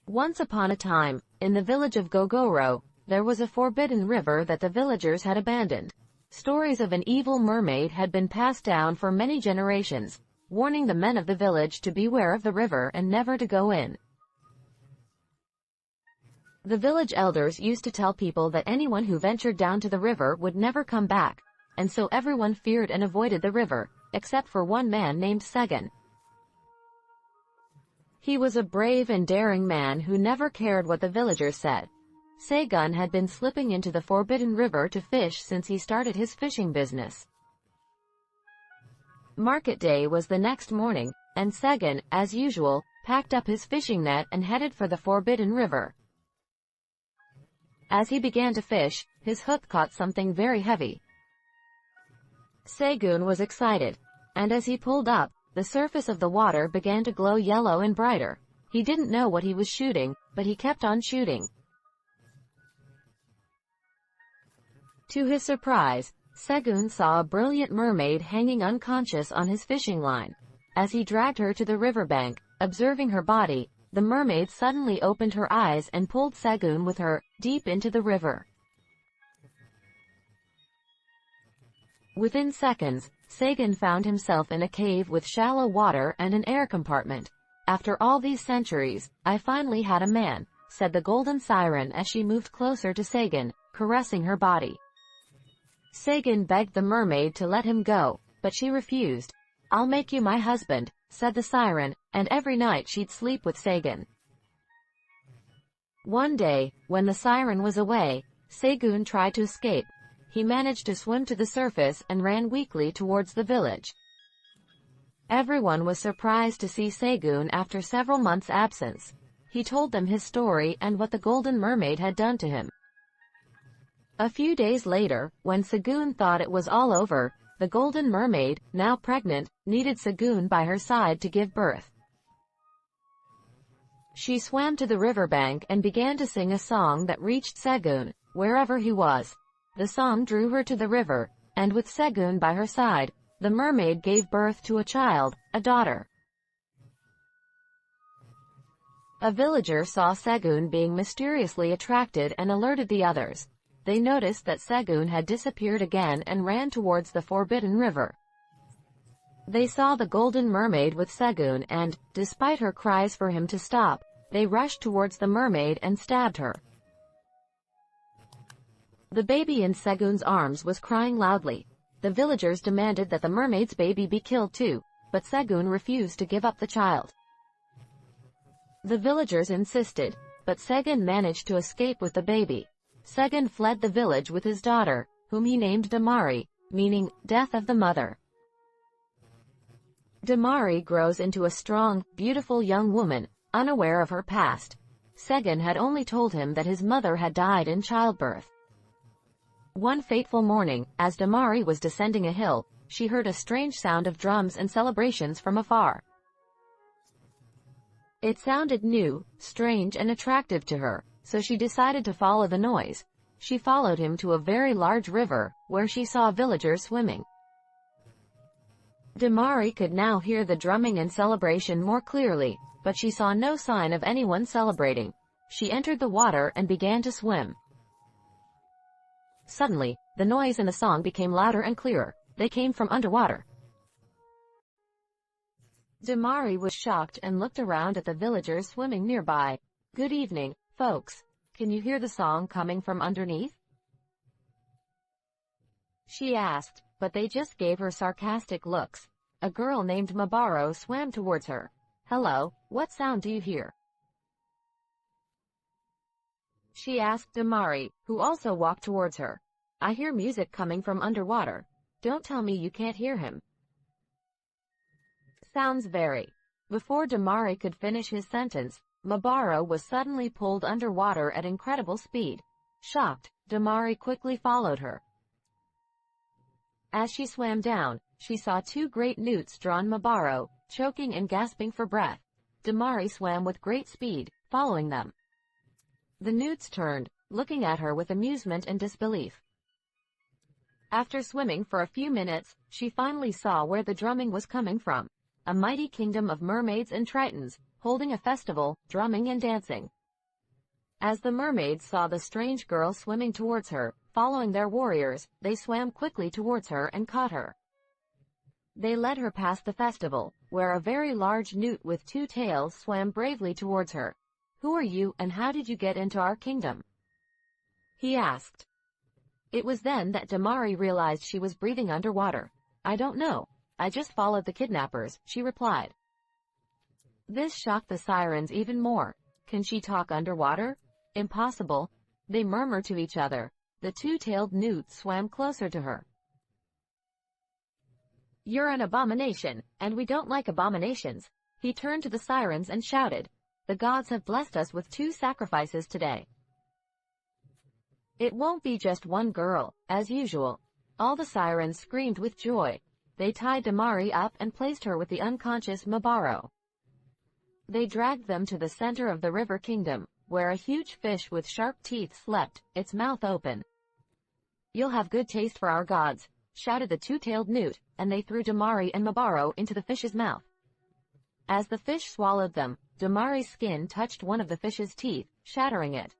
Once upon a time, in the village of GOGORO, there was a forbidden river that the villagers had abandoned. Stories of an evil mermaid had been passed down for many generations, warning the men of the village to beware of the river and never to go in. The village elders used to tell people that anyone who ventured down to the river would never come back, and so everyone feared and avoided the river, except for one man named Sagan. He was a brave and daring man who never cared what the villagers said. Sagan had been slipping into the forbidden river to fish since he started his fishing business. Market day was the next morning, and Sagan, as usual, packed up his fishing net and headed for the forbidden river. As he began to fish, his hook caught something very heavy. Sagan was excited, and as he pulled up, the surface of the water began to glow yellow and brighter. He didn't know what he was shooting, but he kept on shooting. To his surprise, Sagan saw a brilliant mermaid hanging unconscious on his fishing line. As he dragged her to the riverbank, observing her body, the mermaid suddenly opened her eyes and pulled Sagan with her, deep into the river. Within seconds, Sagan found himself in a cave with shallow water and an air compartment. "After all these centuries, I finally had a man," said the golden siren as she moved closer to Sagan, caressing her body. Sagan begged the mermaid to let him go, but she refused. "I'll make you my husband," said the siren, and every night she'd sleep with Sagan. One day, when the siren was away, Sagan tried to escape. He managed to swim to the surface and ran weakly towards the village. Everyone was surprised to see Sagan after several months' absence. He told them his story and what the Golden Mermaid had done to him. A few days later, when Sagan thought it was all over, the Golden Mermaid, now pregnant, needed Sagan by her side to give birth. She swam to the riverbank and began to sing a song that reached Sagan, wherever he was. The song drew her to the river, and with Sagan by her side, the mermaid gave birth to a child, a daughter. A villager saw Sagan being mysteriously attracted and alerted the others. They noticed that Sagan had disappeared again and ran towards the forbidden river. They saw the Golden Mermaid with Sagan and, despite her cries for him to stop, they rushed towards the mermaid and stabbed her. The baby in Sagan's arms was crying loudly. The villagers demanded that the mermaid's baby be killed too, but Sagan refused to give up the child. The villagers insisted, but Sagan managed to escape with the baby. Sagan fled the village with his daughter, whom he named Damari, meaning, death of the mother. Damari grows into a strong, beautiful young woman, unaware of her past. Sagan had only told him that his mother had died in childbirth. One fateful morning, as Damari was descending a hill, she heard a strange sound of drums and celebrations from afar. It sounded new, strange and attractive to her, so she decided to follow the noise. She followed him to a very large river, where she saw villagers swimming. Damari could now hear the drumming and celebration more clearly, but she saw no sign of anyone celebrating. She entered the water and began to swim. Suddenly, the noise and the song became louder and clearer. They came from underwater. Damari was shocked and looked around at the villagers swimming nearby. "Good evening, folks. Can you hear the song coming from underneath?" she asked, but they just gave her sarcastic looks. A girl named Mabaro swam towards her. "Hello, what sound do you hear?" she asked Damari, who also walked towards her. "I hear music coming from underwater. Don't tell me you can't hear him." "Sounds very..." Before Damari could finish his sentence, Mabaro was suddenly pulled underwater at incredible speed. Shocked, Damari quickly followed her. As she swam down, she saw two great newts drawn Mabaro, choking and gasping for breath. Damari swam with great speed, following them. The newts turned, looking at her with amusement and disbelief. After swimming for a few minutes, she finally saw where the drumming was coming from. A mighty kingdom of mermaids and tritons, holding a festival, drumming and dancing. As the mermaids saw the strange girl swimming towards her, following their warriors, they swam quickly towards her and caught her. They led her past the festival, where a very large newt with 2 tails swam bravely towards her. "Who are you, and how did you get into our kingdom?" he asked. It was then that Damari realized she was breathing underwater. "I don't know. I just followed the kidnappers," she replied. This shocked the sirens even more. "Can she talk underwater?" "Impossible." They murmured to each other. The 2-tailed newt swam closer to her. "You're an abomination, and we don't like abominations." He turned to the sirens and shouted, "The gods have blessed us with 2 sacrifices today. It won't be just one girl, as usual." All the sirens screamed with joy. They tied Damari up and placed her with the unconscious Mabaro. They dragged them to the center of the river kingdom, where a huge fish with sharp teeth slept, its mouth open. "You'll have good taste for our gods," shouted the 2-tailed newt, and they threw Damari and Mabaro into the fish's mouth. As the fish swallowed them, Damari's skin touched one of the fish's teeth, shattering it.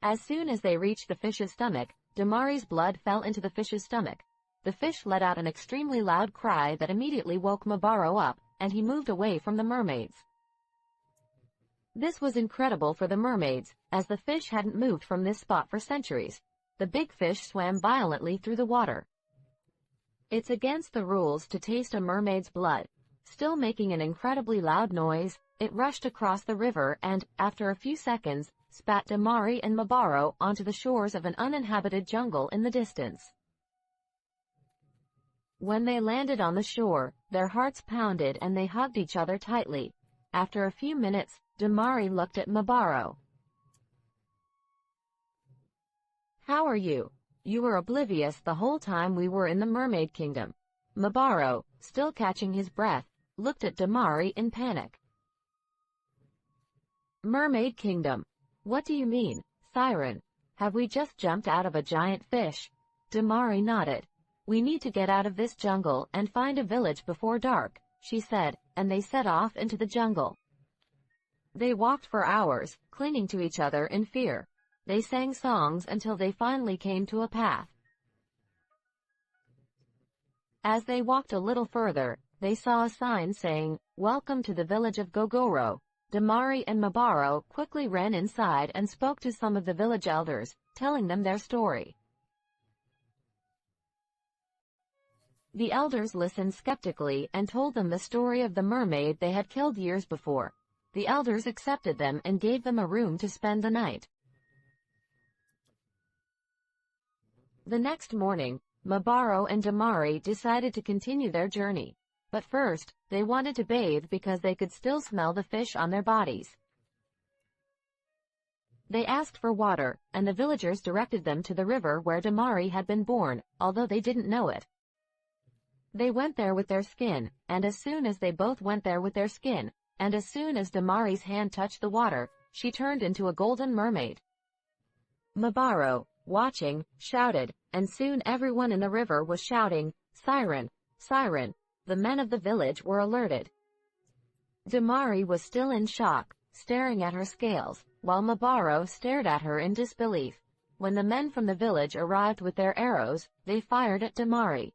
As soon as they reached the fish's stomach, Damari's blood fell into the fish's stomach. The fish let out an extremely loud cry that immediately woke Mabaro up, and he moved away from the mermaids. This was incredible for the mermaids, as the fish hadn't moved from this spot for centuries. The big fish swam violently through the water. It's against the rules to taste a mermaid's blood. Still making an incredibly loud noise, it rushed across the river and, after a few seconds, spat Damari and Mabaro onto the shores of an uninhabited jungle in the distance. When they landed on the shore, their hearts pounded and they hugged each other tightly. After a few minutes, Damari looked at Mabaro. "How are you? You were oblivious the whole time we were in the Mermaid Kingdom." Mabaro, still catching his breath, looked at Damari in panic. "Mermaid Kingdom? What do you mean, Siren? Have we just jumped out of a giant fish?" Damari nodded. "We need to get out of this jungle and find a village before dark," she said, and they set off into the jungle. They walked for hours, clinging to each other in fear. They sang songs until they finally came to a path. As they walked a little further, they saw a sign saying, "Welcome to the village of GOGORO." Damari and Mabaro quickly ran inside and spoke to some of the village elders, telling them their story. The elders listened skeptically and told them the story of the mermaid they had killed years before. The elders accepted them and gave them a room to spend the night. The next morning, Mabaro and Damari decided to continue their journey. But first, they wanted to bathe because they could still smell the fish on their bodies. They asked for water, and the villagers directed them to the river where Damari had been born, although they didn't know it. They went there with their skin, and as soon as they both went there with their skin, and as soon as Damari's hand touched the water, she turned into a golden mermaid. Mabaro, watching, shouted, and soon everyone in the river was shouting, "Siren! Siren!" The men of the village were alerted. Damari was still in shock, staring at her scales, while Mabaro stared at her in disbelief. When the men from the village arrived with their arrows, they fired at Damari.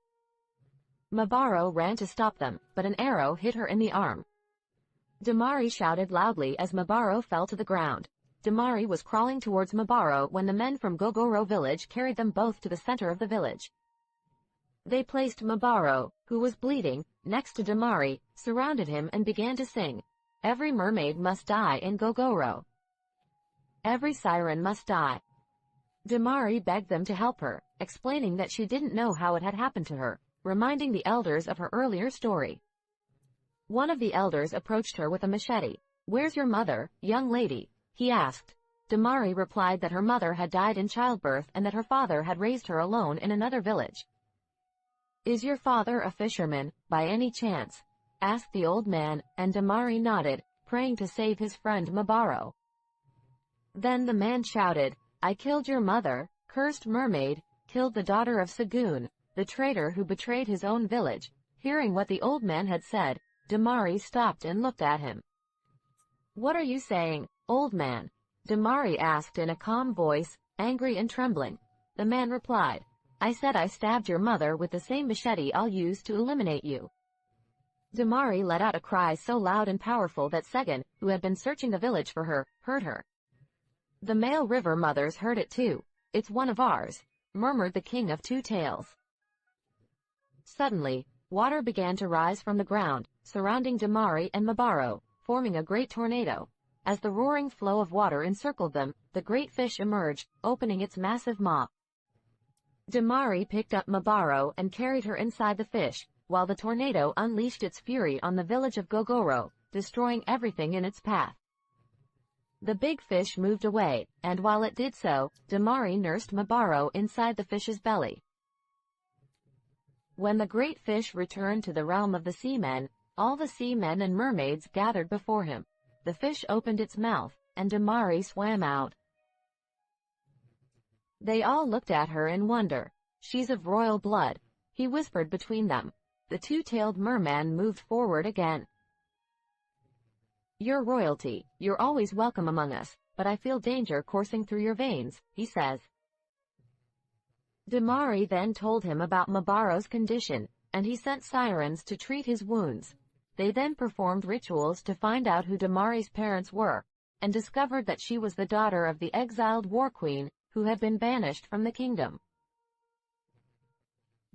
Mabaro ran to stop them, but an arrow hit her in the arm. Damari shouted loudly as Mabaro fell to the ground. Damari was crawling towards Mabaro when the men from GOGORO village carried them both to the center of the village. They placed Mabaro, who was bleeding, next to Damari, surrounded him and began to sing, "Every mermaid must die in GOGORO. Every siren must die." Damari begged them to help her, explaining that she didn't know how it had happened to her, reminding the elders of her earlier story. One of the elders approached her with a machete. "Where's your mother, young lady?" he asked. Damari replied that her mother had died in childbirth and that her father had raised her alone in another village. "Is your father a fisherman, by any chance?" asked the old man, and Damari nodded, praying to save his friend Mabaro. Then the man shouted, "I killed your mother, cursed mermaid, killed the daughter of Sagoon, the traitor who betrayed his own village." Hearing what the old man had said, Damari stopped and looked at him. "What are you saying, old man?" Damari asked in a calm voice, angry and trembling. The man replied, I said I stabbed your mother with the same machete I'll use to eliminate you. Damari let out a cry so loud and powerful that Segan, who had been searching the village for her, heard her. The male river mothers heard it too. It's one of ours, murmured the king of two tails. Suddenly, water began to rise from the ground, surrounding Damari and Mabaro, forming a great tornado. As the roaring flow of water encircled them, the great fish emerged, opening its massive maw. Damari picked up Mabaro and carried her inside the fish, while the tornado unleashed its fury on the village of GOGORO, destroying everything in its path. The big fish moved away, and while it did so, Damari nursed Mabaro inside the fish's belly. When the great fish returned to the realm of the seamen, all the seamen and mermaids gathered before him. The fish opened its mouth, and Damari swam out. They all looked at her in wonder. She's of royal blood, he whispered between them. The two-tailed merman moved forward again. Your royalty, you're always welcome among us, but I feel danger coursing through your veins, he says. Damari then told him about Mabaro's condition, and he sent sirens to treat his wounds. They then performed rituals to find out who Damari's parents were, and discovered that she was the daughter of the exiled war queen, who had been banished from the kingdom.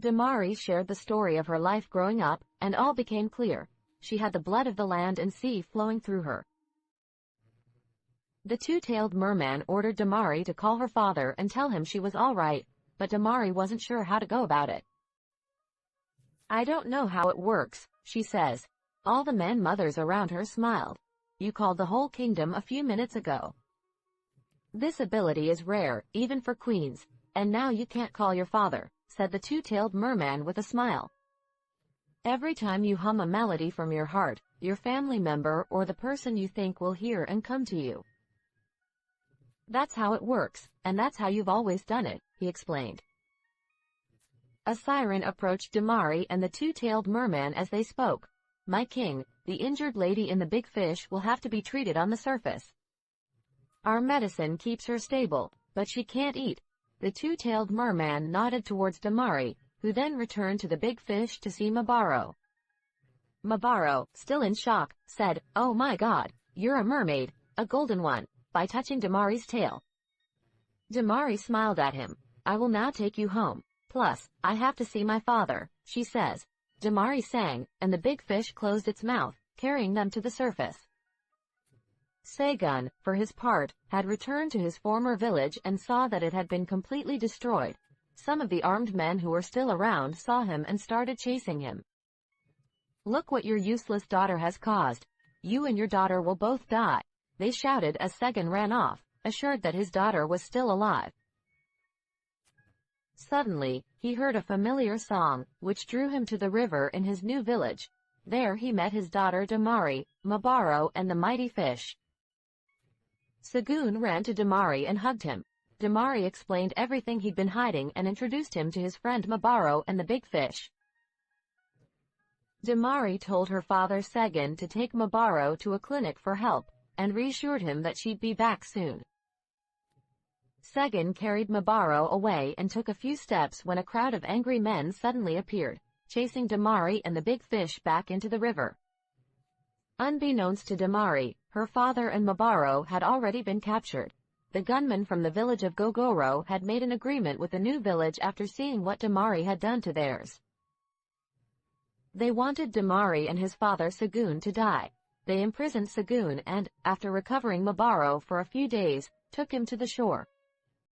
Damari shared the story of her life growing up, and all became clear. She had the blood of the land and sea flowing through her. The two-tailed merman ordered Damari to call her father and tell him she was all right, but Damari wasn't sure how to go about it. I don't know how it works, she says. All the men mothers around her smiled. You called the whole kingdom a few minutes ago. This ability is rare, even for queens, and now you can't call your father, said the two-tailed merman with a smile. Every time you hum a melody from your heart, your family member or the person you think will hear and come to you. That's how it works, and that's how you've always done it, he explained. A siren approached Damari and the two-tailed merman as they spoke. My king, the injured lady in the big fish will have to be treated on the surface. Our medicine keeps her stable, but she can't eat. The two-tailed merman nodded towards Damari, who then returned to the big fish to see Mabaro. Mabaro, still in shock, said, Oh my god, you're a mermaid, a golden one, by touching Damari's tail. Damari smiled at him. I will now take you home. Plus, I have to see my father, she says. Damari sang, and the big fish closed its mouth, carrying them to the surface. Segun, for his part, had returned to his former village and saw that it had been completely destroyed. Some of the armed men who were still around saw him and started chasing him. Look what your useless daughter has caused. You and your daughter will both die, they shouted as Segun ran off, assured that his daughter was still alive. Suddenly, he heard a familiar song, which drew him to the river in his new village. There he met his daughter Damari, Mabaro and the mighty fish. Segun ran to Damari and hugged him. Damari explained everything he'd been hiding and introduced him to his friend Mabaro and the big fish. Damari told her father Segun to take Mabaro to a clinic for help, and reassured him that she'd be back soon. Segun carried Mabaro away and took a few steps when a crowd of angry men suddenly appeared, chasing Damari and the big fish back into the river. Unbeknownst to Damari, her father and Mabaro had already been captured. The gunmen from the village of GOGORO had made an agreement with the new village after seeing what Damari had done to theirs. They wanted Damari and his father Segun to die. They imprisoned Segun and, after recovering Mabaro for a few days, took him to the shore.